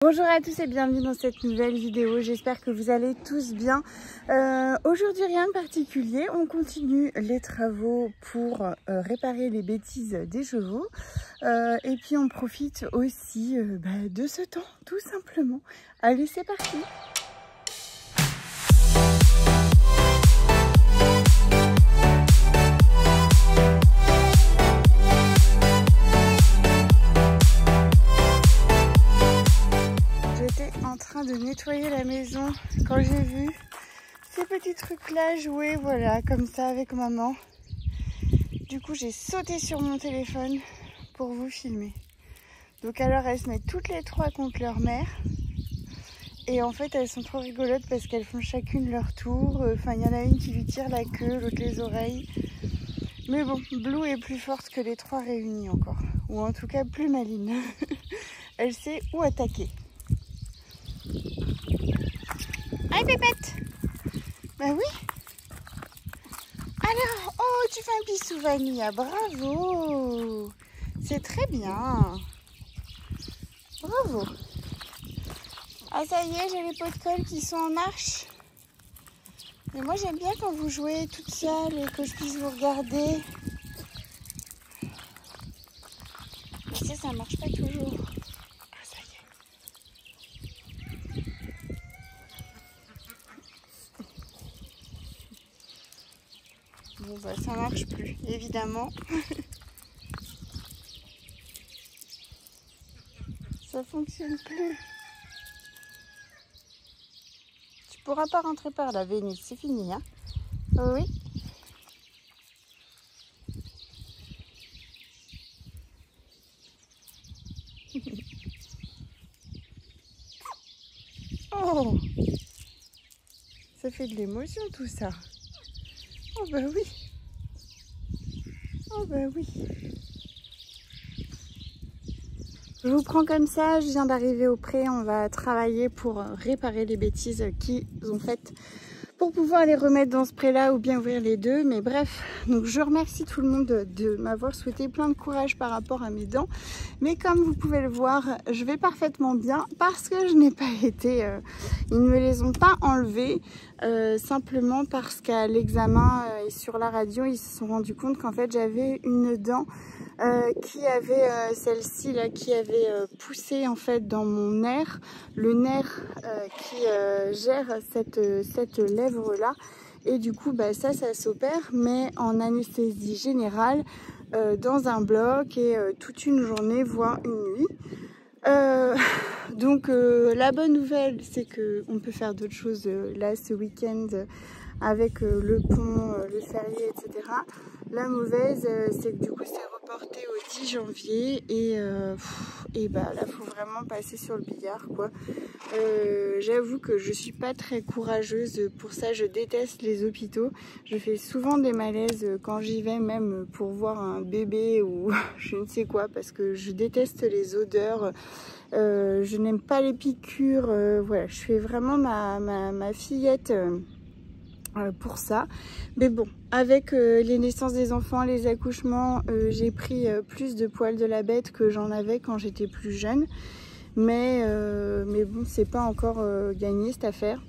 Bonjour à tous et bienvenue dans cette nouvelle vidéo, j'espère que vous allez tous bien. Aujourd'hui rien de particulier, on continue les travaux pour réparer les bêtises des chevaux et puis on profite aussi de ce temps tout simplement. Allez, c'est parti! En train de nettoyer la maison quand j'ai vu ces petits trucs là jouer, voilà, comme ça avec maman. Du coup j'ai sauté sur mon téléphone pour vous filmer. Donc alors elles se mettent toutes les trois contre leur mère et en fait elles sont trop rigolotes parce qu'elles font chacune leur tour. Enfin il y en a une qui lui tire la queue, l'autre les oreilles, mais bon, Blue est plus forte que les trois réunies encore, ou en tout cas plus maligne. Elle sait où attaquer. Aïe pépette! Bah oui! Alors, oh, tu fais un bisou Vanilla, bravo! C'est très bien! Bravo! Ah ça y est, j'ai les pots de colle qui sont en marche. Mais moi j'aime bien quand vous jouez toute seule et que je puisse vous regarder. Mais ça marche pas toujours. Bon bah ça marche plus, évidemment. Ça fonctionne plus. Tu pourras pas rentrer par là, Vénus, c'est fini, hein? Oh oui. Oh, ça fait de l'émotion tout ça. Oh bah oui. Oh bah oui. Je vous prends comme ça, je viens d'arriver au pré, on va travailler pour réparer les bêtises qu'ils ont faites pour pouvoir les remettre dans ce pré là ou bien ouvrir les deux, mais bref. Donc je remercie tout le monde de m'avoir souhaité plein de courage par rapport à mes dents, mais comme vous pouvez le voir, je vais parfaitement bien parce que je n'ai pas été, ils ne me les ont pas enlevés, simplement parce qu'à l'examen et sur la radio ils se sont rendus compte qu'en fait j'avais une dent qui avait celle-ci là qui avait poussé en fait dans mon nerf, le nerf qui gère cette lèvre là, et du coup bah, ça s'opère mais en anesthésie générale dans un bloc et toute une journée voire une nuit. Donc la bonne nouvelle c'est que on peut faire d'autres choses là ce week-end avec le pont, le férié, etc. La mauvaise, c'est que du coup c'est reporté au 10 janvier et bah là faut vraiment passer sur le billard quoi. J'avoue que je suis pas très courageuse pour ça, je déteste les hôpitaux. Je fais souvent des malaises quand j'y vais, même pour voir un bébé ou je ne sais quoi, parce que je déteste les odeurs. Je n'aime pas les piqûres, voilà, je fais vraiment ma fillette pour ça. Mais bon, avec les naissances des enfants, les accouchements, j'ai pris plus de poils de la bête que j'en avais quand j'étais plus jeune. Mais bon, c'est pas encore gagné cette affaire.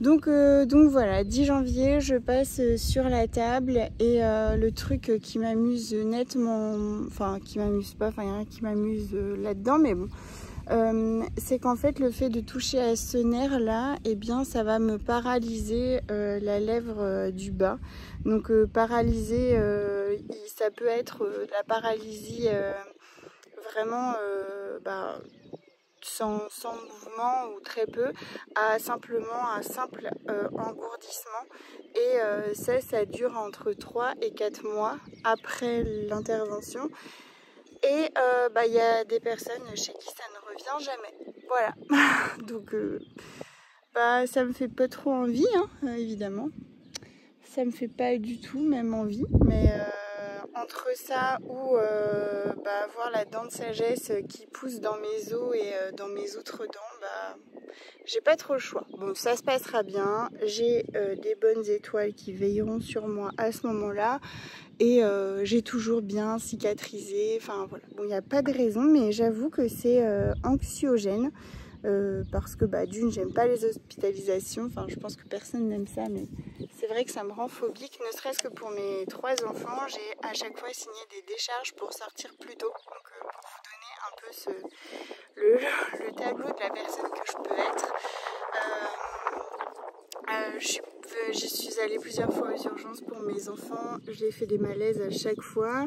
Donc voilà, 10 janvier, je passe sur la table et le truc qui m'amuse nettement, enfin qui m'amuse pas, enfin il y a rien qui m'amuse là-dedans, mais bon. C'est qu'en fait le fait de toucher à ce nerf là, et bien ça va me paralyser la lèvre du bas. Donc paralyser, ça peut être la paralysie vraiment sans mouvement ou très peu, à simplement un simple engourdissement, et ça dure entre 3 et 4 mois après l'intervention. Et y a des personnes chez qui ça ne revient jamais. Voilà. Donc ça me fait pas trop envie, hein, évidemment. Ça me fait pas du tout même envie. Mais entre ça ou avoir la dent de sagesse qui pousse dans mes os et dans mes autres dents, j'ai pas trop le choix. Bon, ça se passera bien. J'ai des bonnes étoiles qui veilleront sur moi à ce moment-là. Et j'ai toujours bien cicatrisé. Enfin voilà. Bon, il n'y a pas de raison, mais j'avoue que c'est anxiogène. parce que d'une, j'aime pas les hospitalisations, enfin je pense que personne n'aime ça, mais c'est vrai que ça me rend phobique, ne serait-ce que pour mes 3 enfants, j'ai à chaque fois signé des décharges pour sortir plus tôt, donc pour vous donner un peu le tableau de la personne que je peux être. J'y suis allée plusieurs fois aux urgences pour mes enfants, j'ai fait des malaises à chaque fois.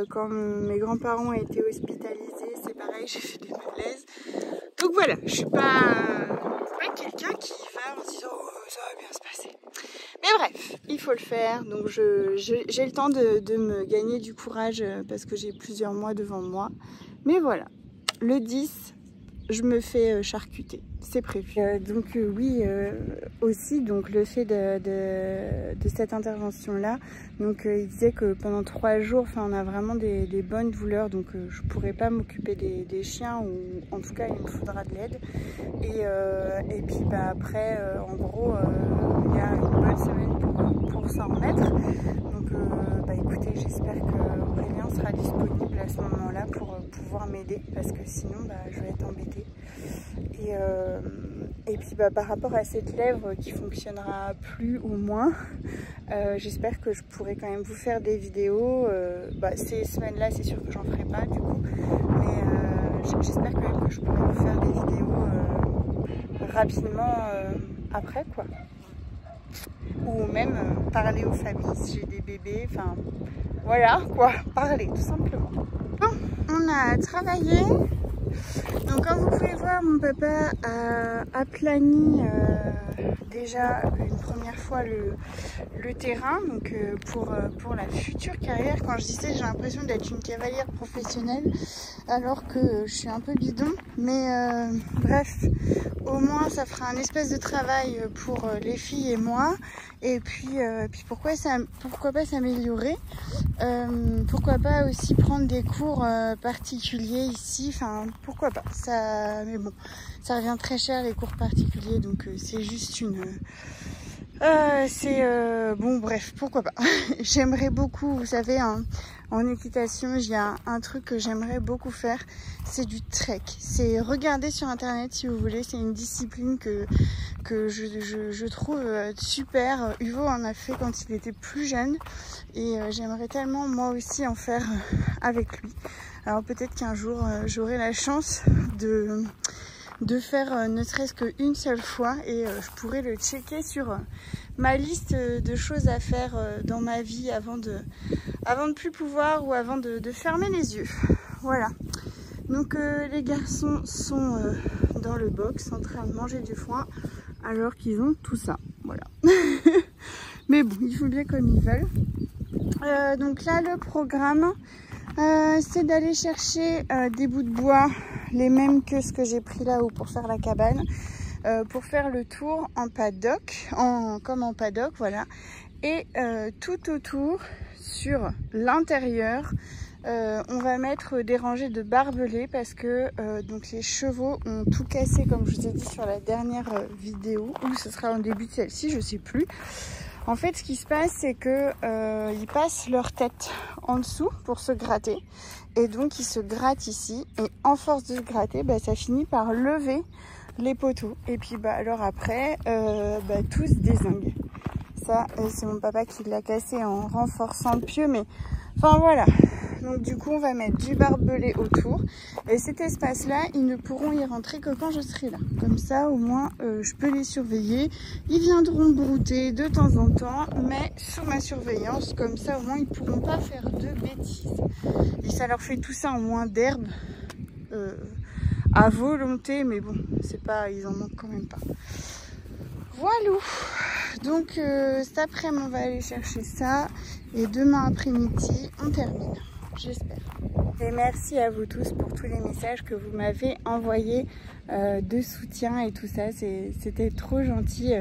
Quand mes grands-parents ont été hospitalisés, c'est pareil, j'ai fait des malaises. Donc voilà, je suis pas quelqu'un qui va en disant oh, ça va bien se passer. Mais bref, il faut le faire, donc j'ai le temps de me gagner du courage parce que j'ai plusieurs mois devant moi. Mais voilà, le 10, je me fais charcuter, c'est prévu. Oui, aussi donc le fait de cette intervention là, donc il disait que pendant 3 jours, on a vraiment des bonnes douleurs, donc je pourrais pas m'occuper des chiens, ou en tout cas il me faudra de l'aide. Et puis après, en gros, il y a une bonne semaine pour s'en remettre. Donc écoutez, j'espère que Aurélien sera disponible à ce moment-là pour pouvoir m'aider, parce que sinon je vais être embêtée. Et puis par rapport à cette lèvre qui fonctionnera plus ou moins, j'espère que je pourrai quand même vous faire des vidéos. Ces semaines-là, c'est sûr que j'en ferai pas du coup, mais j'espère quand même que je pourrai vous faire des vidéos rapidement après quoi. Ou même parler aux familles si j'ai des bébés, enfin voilà quoi, parler tout simplement. Bon, on a travaillé. Donc comme vous pouvez voir, mon papa a plani déjà une première fois le terrain, donc pour la future carrière. Quand je dis ça, j'ai l'impression d'être une cavalière professionnelle alors que je suis un peu bidon, mais bref, au moins ça fera un espèce de travail pour les filles et moi. Et puis pourquoi pas s'améliorer, pourquoi pas aussi prendre des cours particuliers ici, enfin pourquoi pas ça, mais bon, ça revient très cher les cours particuliers, donc c'est juste une bon bref, pourquoi pas. J'aimerais beaucoup, vous savez, en équitation, il y a un truc que j'aimerais beaucoup faire, c'est du trek. C'est regarder sur internet si vous voulez, c'est une discipline que je trouve super. Hugo en a fait quand il était plus jeune et j'aimerais tellement moi aussi en faire avec lui. Alors peut-être qu'un jour j'aurai la chance de faire ne serait-ce qu'une seule fois et je pourrais le checker sur ma liste de choses à faire dans ma vie avant de plus pouvoir, ou avant de fermer les yeux. Voilà. Donc les garçons sont dans le box en train de manger du foin alors qu'ils ont tout ça. Voilà. Mais bon, ils font bien comme ils veulent. Donc là, le programme, c'est d'aller chercher des bouts de bois, les mêmes que ce que j'ai pris là-haut pour faire la cabane, pour faire le tour en paddock, comme en paddock, voilà. Et tout autour, sur l'intérieur, on va mettre des rangées de barbelés parce que donc les chevaux ont tout cassé, comme je vous ai dit sur la dernière vidéo, ou ce sera en début de celle-ci, je sais plus. En fait, ce qui se passe, c'est que ils passent leur tête en dessous pour se gratter, et donc ils se grattent ici, et en force de se gratter, ça finit par lever les poteaux, et puis alors après, tout se dézingue. Ça, c'est mon papa qui l'a cassé en renforçant le pieu, mais enfin voilà. Donc du coup, on va mettre du barbelé autour, et cet espace-là, ils ne pourront y rentrer que quand je serai là. Comme ça, au moins, je peux les surveiller. Ils viendront brouter de temps en temps, mais sous ma surveillance. Comme ça, au moins, ils ne pourront pas faire de bêtises. Et ça leur fait tout ça en moins d'herbe, à volonté, mais bon, c'est pas, ils en manquent quand même pas. Voilà. Donc cet après-midi, on va aller chercher ça, et demain après-midi, on termine. J'espère. Et merci à vous tous pour tous les messages que vous m'avez envoyés de soutien et tout ça. C'était trop gentil.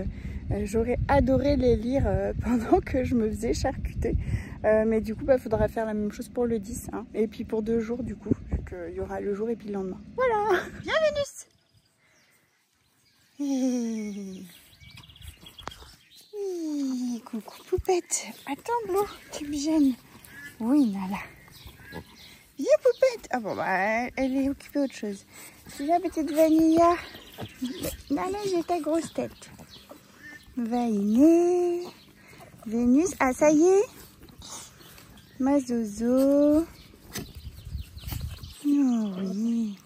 J'aurais adoré les lire pendant que je me faisais charcuter. Mais du coup, faudra faire la même chose pour le 10. Hein. Et puis pour 2 jours, du coup, vu qu'il y aura le jour et puis le lendemain. Voilà. Bienvenue. Coucou poupette. Attends, Blue, tu me gênes. Oui, Nala. Viens poupette. Ah bon bah elle est occupée autre chose. C'est la petite Vanilla. Là j'ai ta grosse tête. Vainé. Vénus. Ah ça y est. Ma Zozo. Oh oui.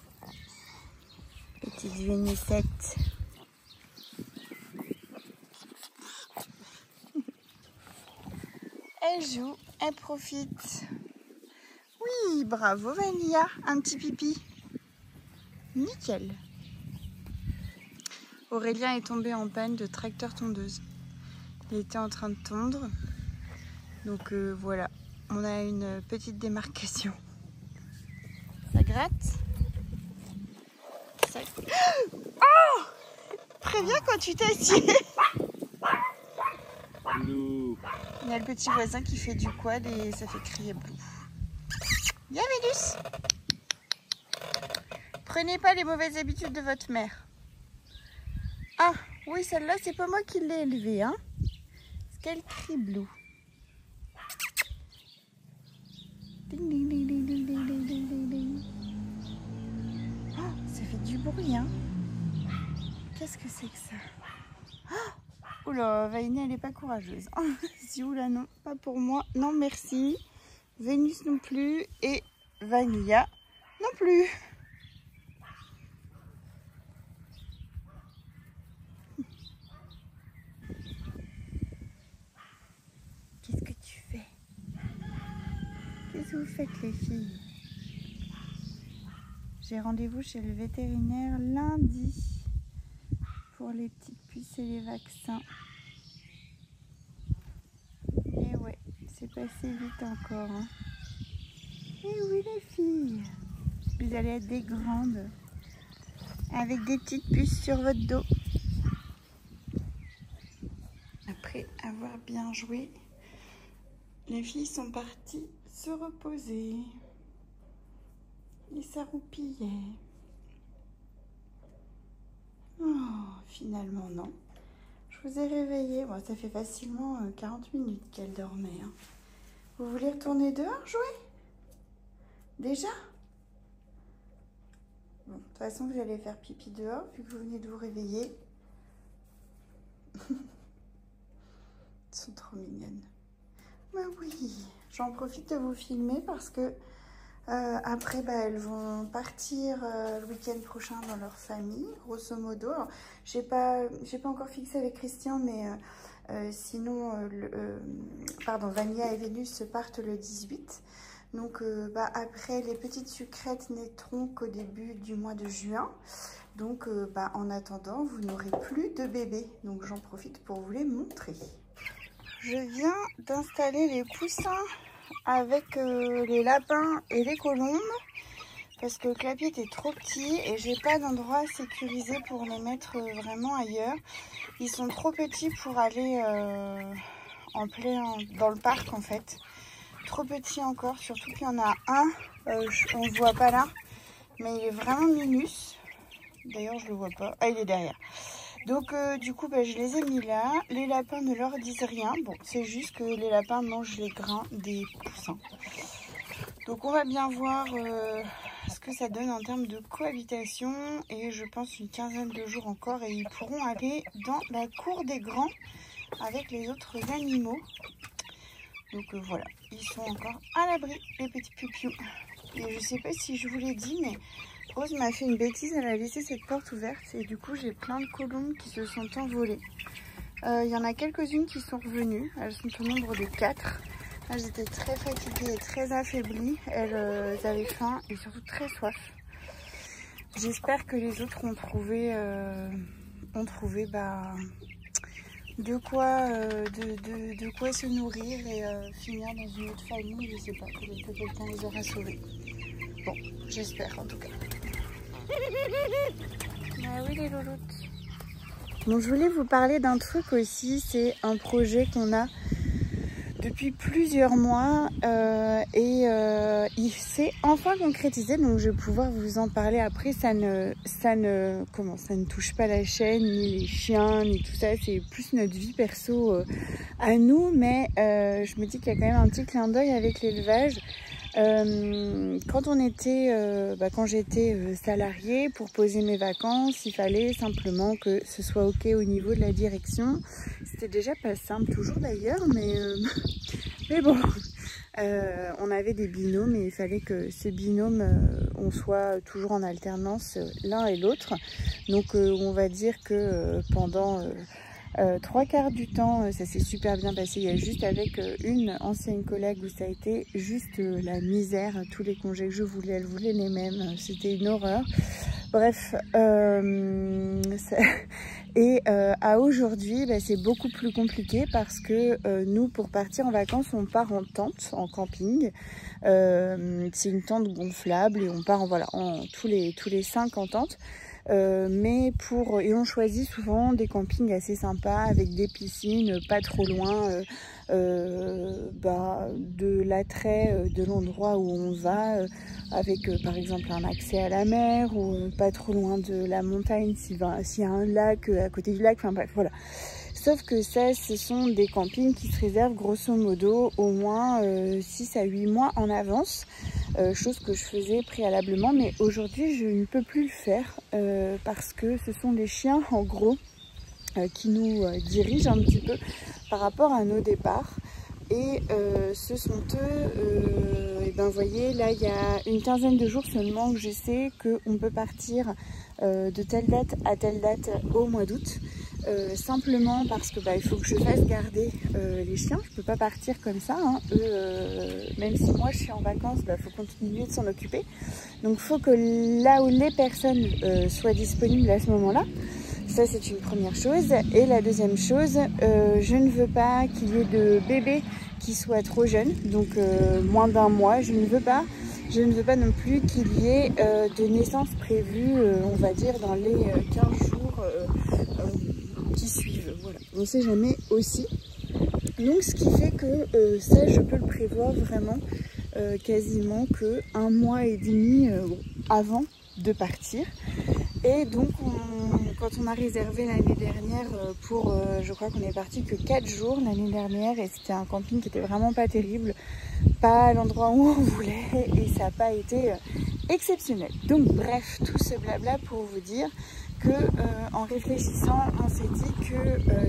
Petite Vénussette. Elle joue, elle profite. Oui, bravo Vanilla, un petit pipi. Nickel. Aurélien est tombé en panne de tracteur tondeuse. Il était en train de tondre. Donc voilà, on a une petite démarcation. Ça gratte. Ça... Oh! Préviens quand tu t'assieds. Il y a le petit voisin qui fait du quad et ça fait crier Blue. Viens Vénus. Prenez pas les mauvaises habitudes de votre mère. Ah oui, celle-là c'est pas moi qui l'ai élevée, hein. Parce qu'elle crie Blue. Ding, ding, ding, ding, ding, ding, ding, ding, ding. Oh, ça fait du bruit, hein. Qu'est-ce que c'est que ça? Oh, oula, Vainé, elle n'est pas courageuse. Si, oula, non, pas pour moi. Non, merci. Vénus non plus. Et Vanilla non plus. Qu'est-ce que tu fais? Qu'est-ce que vous faites, les filles? J'ai rendez-vous chez le vétérinaire lundi pour les petites puces et les vaccins. Et ouais, c'est passé vite encore. Hein. Et oui, les filles, vous allez être des grandes avec des petites puces sur votre dos. Après avoir bien joué, les filles sont parties se reposer. Et ça roupillait. Oh, finalement non. Je vous ai réveillé. Bon, ça fait facilement 40 minutes qu'elle dormait. Hein. Vous voulez retourner dehors jouer? Déjà? Bon, de toute façon, vous allez faire pipi dehors vu que vous venez de vous réveiller. Elles sont trop mignonnes. Mais oui, j'en profite de vous filmer parce que après, elles vont partir le week-end prochain dans leur famille, grosso modo. J'ai pas encore fixé avec Christian, mais sinon, Vanilla et Vénus partent le 18. Donc, après, les petites sucrètes naîtront qu'au début du mois de juin. Donc, en attendant, vous n'aurez plus de bébés. Donc, j'en profite pour vous les montrer. Je viens d'installer les poussins avec les lapins et les colombes parce que le clapier était trop petit et j'ai pas d'endroit sécurisé pour les mettre vraiment ailleurs. Ils sont trop petits pour aller dans le parc en fait. Trop petits encore, surtout qu'il y en a un, on le voit pas là, mais il est vraiment minus. D'ailleurs je le vois pas, ah il est derrière. Donc du coup je les ai mis là. Les lapins ne leur disent rien. Bon, c'est juste que les lapins mangent les grains des poussins. Donc on va bien voir ce que ça donne en termes de cohabitation. Et je pense une quinzaine de jours encore. Et ils pourront aller dans la cour des grands avec les autres animaux. Donc voilà, ils sont encore à l'abri, les petits pupious. Et je sais pas si je vous l'ai dit, mais Rose m'a fait une bêtise, elle a laissé cette porte ouverte et du coup j'ai plein de colombes qui se sont envolées. Il y en a quelques-unes qui sont revenues, elles sont au nombre de 4. Elles étaient très fatiguées et très affaiblies, elles avaient faim et surtout très soif. J'espère que les autres ont trouvé de quoi se nourrir et finir dans une autre famille, je sais pas, peut-être que quelqu'un les aura sauvés. Bon, j'espère en tout cas. Ah oui les louloutes. Bon, je voulais vous parler d'un truc aussi, c'est un projet qu'on a depuis plusieurs mois il s'est enfin concrétisé, donc je vais pouvoir vous en parler après. Ça ne touche pas la chaîne, ni les chiens, ni tout ça, c'est plus notre vie perso à nous, mais je me dis qu'il y a quand même un petit clin d'œil avec l'élevage. Quand j'étais salariée, pour poser mes vacances, il fallait simplement que ce soit ok au niveau de la direction. C'était déjà pas simple, toujours d'ailleurs, mais bon, on avait des binômes et il fallait que ces binômes, on soit toujours en alternance l'un et l'autre. Donc on va dire que pendant 3/4 du temps, ça s'est super bien passé. Il y a juste avec une ancienne collègue où ça a été juste la misère. Tous les congés que je voulais, elle voulait les mêmes. C'était une horreur. Bref, à aujourd'hui, c'est beaucoup plus compliqué parce que nous, pour partir en vacances, on part en tente, en camping. C'est une tente gonflable et on part tous les 5 en tente. Et on choisit souvent des campings assez sympas avec des piscines pas trop loin de l'attrait de l'endroit où on va, avec par exemple un accès à la mer ou pas trop loin de la montagne s'il y a un lac à côté du lac, enfin bref voilà. Sauf que ça, ce sont des campings qui se réservent grosso modo au moins 6 à 8 mois en avance, chose que je faisais préalablement, mais aujourd'hui je ne peux plus le faire parce que ce sont les chiens en gros qui nous dirigent un petit peu par rapport à nos départs. Et ce sont eux, vous voyez, là il y a une quinzaine de jours seulement que je sais qu'on peut partir de telle date à telle date au mois d'août. Simplement parce que il faut que je fasse garder les chiens, je peux pas partir comme ça, hein. Même si moi je suis en vacances, faut continuer de s'en occuper. Donc il faut que là où les personnes soient disponibles à ce moment-là. Ça c'est une première chose. Et la deuxième chose, je ne veux pas qu'il y ait de bébés qui soient trop jeunes, donc moins d'1 mois, je ne veux pas non plus qu'il y ait de naissances prévues, on va dire dans les 15 jours qui suivent, voilà. On ne sait jamais aussi. Donc ce qui fait que ça je peux le prévoir vraiment quasiment que 1 mois et demi avant de partir. Et donc quand on a réservé l'année dernière je crois qu'on est parti que 4 jours l'année dernière, et c'était un camping qui était vraiment pas terrible, pas à l'endroit où on voulait, et ça n'a pas été exceptionnel. Donc bref, tout ce blabla pour vous dire que en réfléchissant, on s'est dit que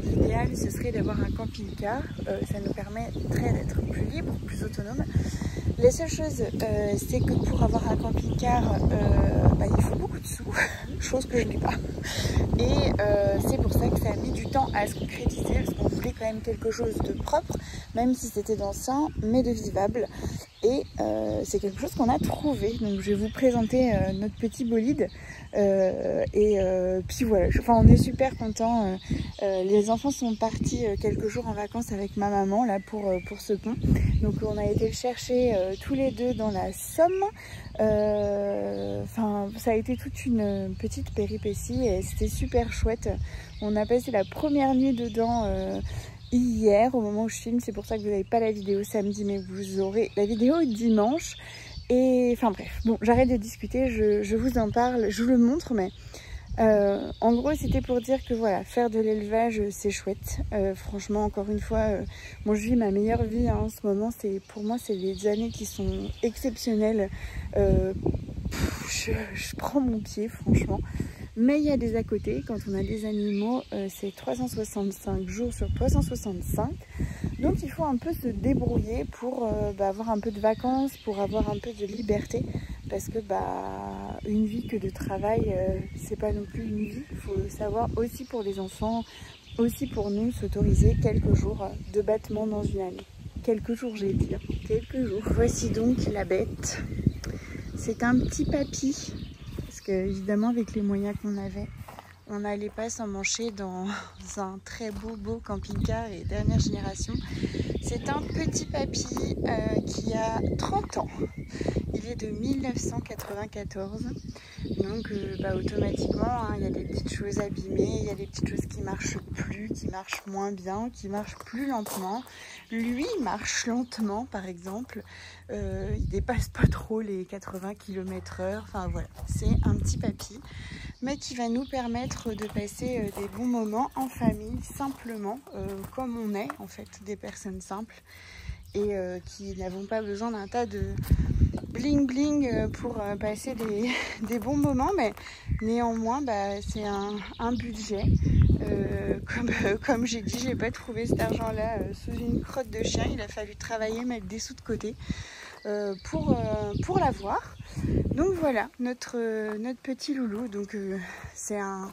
l'idéal ce serait d'avoir un camping-car. Ça nous permettrait d'être plus libre, plus autonome. La seule chose, c'est que pour avoir un camping-car, il faut beaucoup de sous, chose que je n'ai pas. Et c'est pour ça que ça a mis du temps à se concrétiser, parce qu'on voulait quand même quelque chose de propre, même si c'était d'ancien, mais de vivable. Et c'est quelque chose qu'on a trouvé. Donc je vais vous présenter notre petit bolide. Puis voilà, on est super contents. Les enfants sont partis quelques jours en vacances avec ma maman là pour ce pont. Donc on a été le chercher tous les deux dans la Somme. Ça a été toute une petite péripétie et c'était super chouette. On a passé la première nuit dedans hier au moment où je filme. C'est pour ça que vous n'avez pas la vidéo samedi, mais vous aurez la vidéo dimanche. Et enfin bref, bon, j'arrête de discuter, je vous en parle, je vous le montre, mais en gros c'était pour dire que voilà, faire de l'élevage c'est chouette. Franchement, encore une fois, moi je vis ma meilleure vie en ce moment. Pour moi c'est des années qui sont exceptionnelles. Je prends mon pied franchement. Mais il y a des à côté, quand on a des animaux, c'est 365 jours sur 365. Donc il faut un peu se débrouiller pour avoir un peu de vacances, pour avoir un peu de liberté. Parce que une vie que de travail, c'est pas non plus une vie. Il faut savoir aussi pour les enfants, aussi pour nous, s'autoriser quelques jours de battement dans une année. Quelques jours, j'ai dit, quelques jours. Voici donc la bête. C'est un petit papy. Évidemment avec les moyens qu'on avait, on n'allait pas s'emmancher dans un très beau camping-car et dernière génération. C'est un petit papy qui a 30 ans. Il est de 1994. Donc automatiquement, il y a des petites choses abîmées, il y a des petites choses qui marchent plus, qui marchent moins bien, qui marchent plus lentement. Lui, il marche lentement par exemple. Il dépasse pas trop les 80 km/h. Enfin voilà, c'est un petit papy, mais qui va nous permettre de passer des bons moments en famille, simplement, comme on est en fait, des personnes simples et qui n'avons pas besoin d'un tas de bling bling pour passer des bons moments, mais néanmoins c'est un budget. Comme j'ai dit, j'ai pas trouvé cet argent-là sous une crotte de chien. Il a fallu travailler, mettre des sous de côté pour l'avoir. Donc voilà, notre petit loulou. Donc c'est un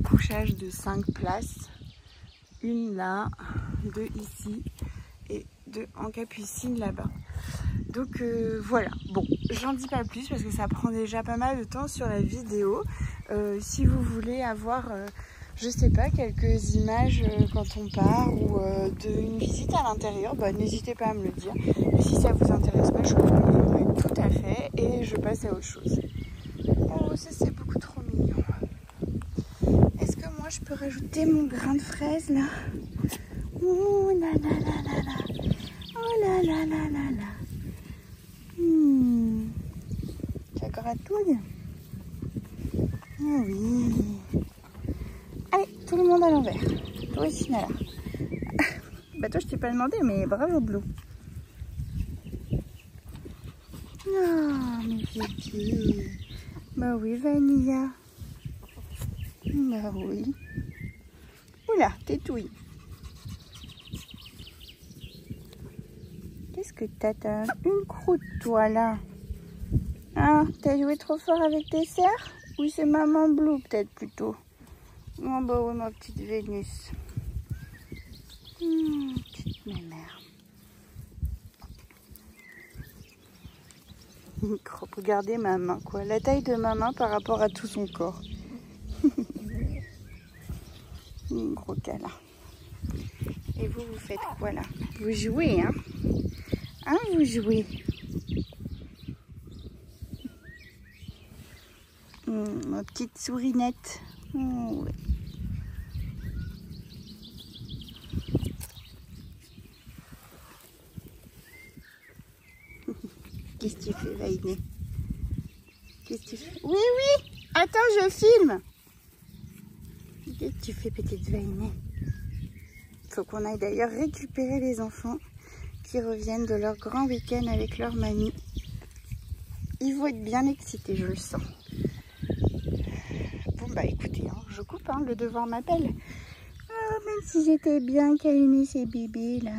couchage de 5 places. Une là, 2 ici et 2 en capucine là-bas. Donc voilà, bon, j'en dis pas plus parce que ça prend déjà pas mal de temps sur la vidéo. Si vous voulez avoir, je sais pas, quelques images quand on part ou d'une visite à l'intérieur, n'hésitez pas à me le dire. Et si ça vous intéresse pas, je comprendrai tout à fait et je passe à autre chose. Oh, ça c'est beaucoup trop mignon. Est-ce que moi je peux rajouter mon grain de fraise là? Oh là là là là là. Oh là là là là là. Ça gratouille. Ah oui. Allez, tout le monde à l'envers. Toi aussi, Nala. Toi, je t'ai pas demandé, mais bravo, Blue. Ah, mais bébé. Bah oui, Vanilla. Bah oui. Oula, tétouille. Qu'est-ce que t'as une croûte, toi, là? Ah, t'as joué trop fort avec tes sœurs? Oui, c'est maman Blue, peut-être, plutôt. Oh, bah oui, ma petite Vénus. Petite mémère. Regardez ma main, quoi. La taille de ma main par rapport à tout son corps. Gros câlin. Et vous faites quoi, là? Vous jouez, hein? Hein, vous jouez? Ma petite sourinette. Oh, ouais. Qu'est-ce que tu fais, Vainé? Qu'est-ce que tu fais? Oui, oui! Attends, je filme! Qu'est-ce que tu fais, petite Vainé? Faut qu'on aille d'ailleurs récupérer les enfants qui reviennent de leur grand week-end avec leur mamie. Ils vont être bien excités, je le sens. Bon, écoutez, hein, je coupe, hein, le devoir m'appelle. Oh, même si j'étais bien câliner ces bébés, là.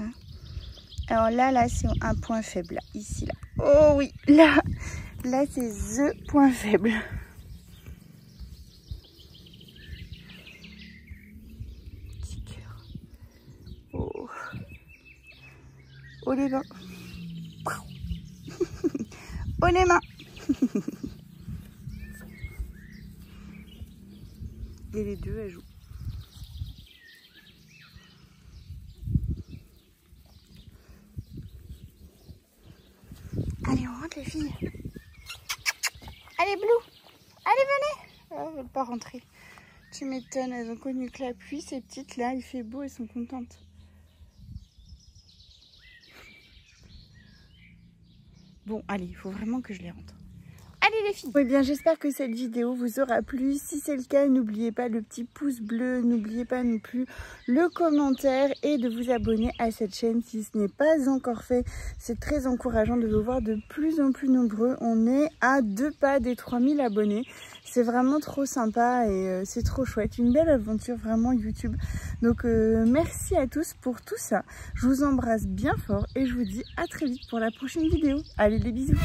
Alors là, c'est un point faible, là, ici, là. Oh oui, là c'est the point faible. Petit cœur. Oh. Oh les mains. Oh les mains. Et les deux, elles jouent. Allez, on rentre les filles. Allez, Blue. Allez, venez. Oh, elles ne veulent pas rentrer. Tu m'étonnes, elles ont connu que la pluie. Ces petites là, il fait beau, elles sont contentes. Bon, allez, il faut vraiment que je les rentre. Allez les filles. Eh bien, j'espère que cette vidéo vous aura plu. Si c'est le cas, n'oubliez pas le petit pouce bleu. N'oubliez pas non plus le commentaire et de vous abonner à cette chaîne si ce n'est pas encore fait. C'est très encourageant de vous voir de plus en plus nombreux. On est à 2 pas des 3000 abonnés. C'est vraiment trop sympa et c'est trop chouette. Une belle aventure vraiment YouTube. Donc merci à tous pour tout ça. Je vous embrasse bien fort et je vous dis à très vite pour la prochaine vidéo. Allez, des bisous.